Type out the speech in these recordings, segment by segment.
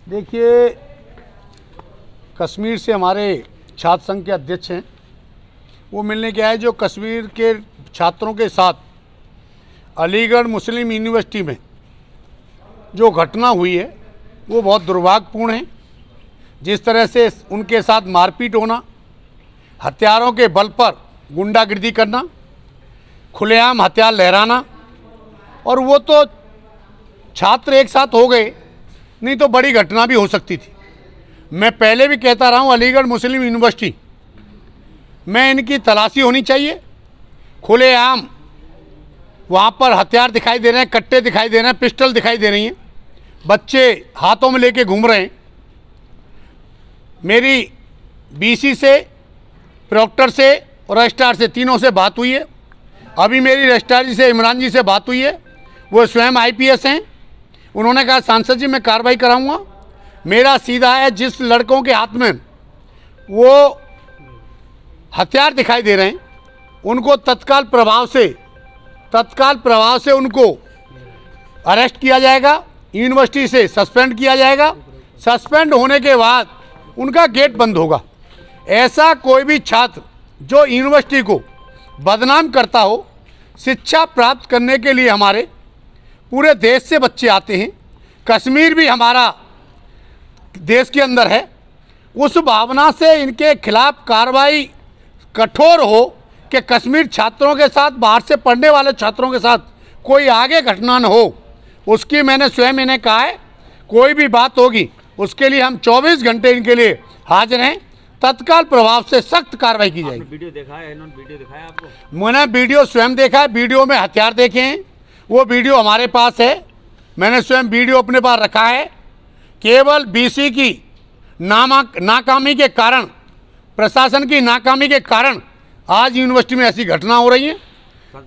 देखिए, कश्मीर से हमारे छात्र संघ के अध्यक्ष हैं, वो मिलने के आए। जो कश्मीर के छात्रों के साथ अलीगढ़ मुस्लिम यूनिवर्सिटी में जो घटना हुई है वो बहुत दुर्भाग्यपूर्ण है। जिस तरह से उनके साथ मारपीट होना, हथियारों के बल पर गुंडागिर्दी करना, खुलेआम हथियार लहराना, और वो तो छात्र एक साथ हो गए, नहीं तो बड़ी घटना भी हो सकती थी। मैं पहले भी कहता रहा हूँ, अलीगढ़ मुस्लिम यूनिवर्सिटी में इनकी तलाशी होनी चाहिए। खुलेआम वहाँ पर हथियार दिखाई दे रहे हैं, कट्टे दिखाई दे रहे हैं, पिस्टल दिखाई दे रही हैं, बच्चे हाथों में लेके घूम रहे हैं। मेरी बीसी से, प्रॉक्टर से और रजिस्ट्रार से, तीनों से बात हुई है। अभी मेरी रजिस्ट्रार जी से, इमरान जी से बात हुई है। वो स्वयं आईपीएस हैं। उन्होंने कहा सांसद जी मैं कार्रवाई कराऊंगा। मेरा सीधा है, जिस लड़कों के हाथ में वो हथियार दिखाई दे रहे हैं उनको तत्काल प्रभाव से उनको अरेस्ट किया जाएगा, यूनिवर्सिटी से सस्पेंड किया जाएगा। सस्पेंड होने के बाद उनका गेट बंद होगा। ऐसा कोई भी छात्र जो यूनिवर्सिटी को बदनाम करता हो, शिक्षा प्राप्त करने के लिए हमारे पूरे देश से बच्चे आते हैं। कश्मीर भी हमारा देश के अंदर है। उस भावना से इनके खिलाफ कार्रवाई कठोर हो कि कश्मीर छात्रों के साथ, बाहर से पढ़ने वाले छात्रों के साथ कोई आगे घटना न हो, उसकी मैंने स्वयं इन्हें कहा है। कोई भी बात होगी उसके लिए हम 24 घंटे इनके लिए हाजिर हैं। तत्काल प्रभाव से सख्त कार्रवाई की जाएगी। वीडियो देखा है? इन्होंने वीडियो दिखाया आपको? मैंने वीडियो स्वयं देखा है। वीडियो में हथियार देखे हैं, वो वीडियो हमारे पास है। मैंने स्वयं वीडियो अपने पास रखा है। केवल बीसी की नाकामी के कारण, प्रशासन की नाकामी के कारण आज यूनिवर्सिटी में ऐसी घटना हो रही है।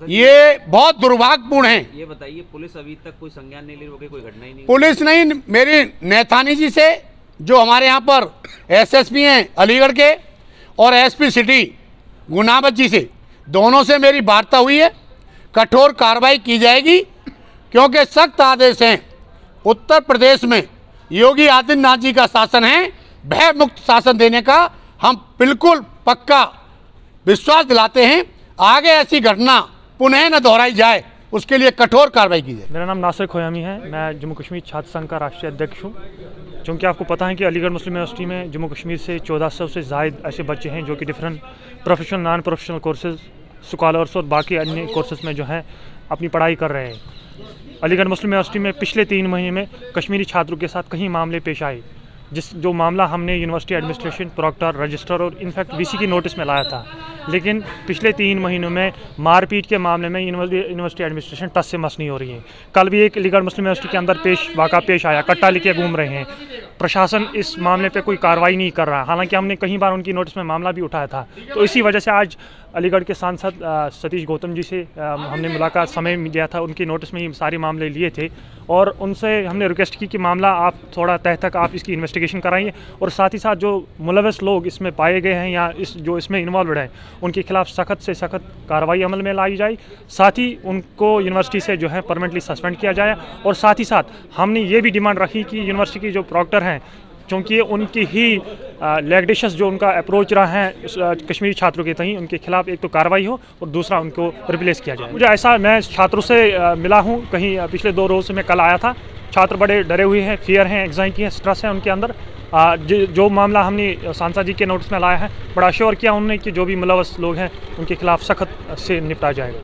ये बहुत दुर्भाग्यपूर्ण है। ये बताइए, पुलिस अभी तक कोई संज्ञान नहीं ले रही, कोई घटना ही नहीं? पुलिस नहीं, मेरी नैथानी जी से, जो हमारे यहाँ पर एसएसपी हैं अलीगढ़ के, और एसपी सिटी गुनाबत जी से, दोनों से मेरी वार्ता हुई है। कठोर कार्रवाई की जाएगी क्योंकि सख्त आदेश हैं। उत्तर प्रदेश में योगी आदित्यनाथ जी का शासन है। भय मुक्त शासन देने का हम बिल्कुल पक्का विश्वास दिलाते हैं। आगे ऐसी घटना पुनः न दोहराई जाए, उसके लिए कठोर कार्रवाई की जाए। मेरा नाम नासिर खोयामी है। मैं जम्मू कश्मीर छात्र संघ का राष्ट्रीय अध्यक्ष हूँ। क्योंकि आपको पता है कि अलीगढ़ मुस्लिम यूनिवर्सिटी में जम्मू कश्मीर से 1400 से ज़ायद ऐसे बच्चे हैं जो कि different professional, non professional courses, scholars और बाकी अन्य कोर्सेज में जो है अपनी पढ़ाई कर रहे हैं। अलीगढ़ मुस्लिम यूनिवर्सिटी में पिछले 3 महीने में कश्मीरी छात्रों के साथ कई मामले पेश आए, जो मामला हमने यूनिवर्सिटी एडमिनिस्ट्रेशन, प्रॉक्टर, रजिस्ट्रार और इनफैक्ट वीसी की नोटिस में लाया था। लेकिन पिछले 3 महीनों में मारपीट के मामले में यूनिवर्सिटी एडमिनिस्ट्रेशन टस से मस नहीं हो रही है। कल भी एक अलीगढ़ मुस्लिम यूनिवर्सिटी के अंदर वाक़ा पेश आया, कट्टा लेके घूम रहे हैं। प्रशासन इस मामले पे कोई कार्रवाई नहीं कर रहा, हालांकि हमने कई बार उनकी नोटिस में मामला भी उठाया था। तो इसी वजह से आज अलीगढ़ के सांसद सतीश गौतम जी से हमने मुलाकात समय दिया था, उनकी नोटिस में ये सारे मामले लिए थे और उनसे हमने रिक्वेस्ट की कि मामला आप थोड़ा तह तक आप इसकी इन्वेस्टिगेशन कराइए और साथ ही साथ जो मुलविस लोग इसमें पाए गए हैं या जो इसमें इन्वॉल्व हैं उनके खिलाफ सख्त से सख्त कार्रवाई अमल में लाई जाए। साथ ही उनको यूनिवर्सिटी से जो है परमानेंटली सस्पेंड किया जाए और साथ ही साथ हमने ये भी डिमांड रखी कि यूनिवर्सिटी की जो प्रॉक्टर हैं, क्योंकि उनकी ही लेगडिशस जो उनका अप्रोच रहा है कश्मीरी छात्रों के तहीं, उनके खिलाफ एक तो कार्रवाई हो और दूसरा उनको रिप्लेस किया जाए। मुझे ऐसा, मैं छात्रों से मिला हूँ कहीं पिछले 2 रोज़ से मैं कल आया था। छात्र बड़े डरे हुए हैं, फियर हैं, एंग्जाइटी है, स्ट्रेस है उनके अंदर। जो मामला हमने सांसद जी के नोटिस में लाया है, बड़ा श्योर किया उन्होंने कि जो भी मुलविस लोग हैं उनके खिलाफ सख्त से निपटा जाएगा।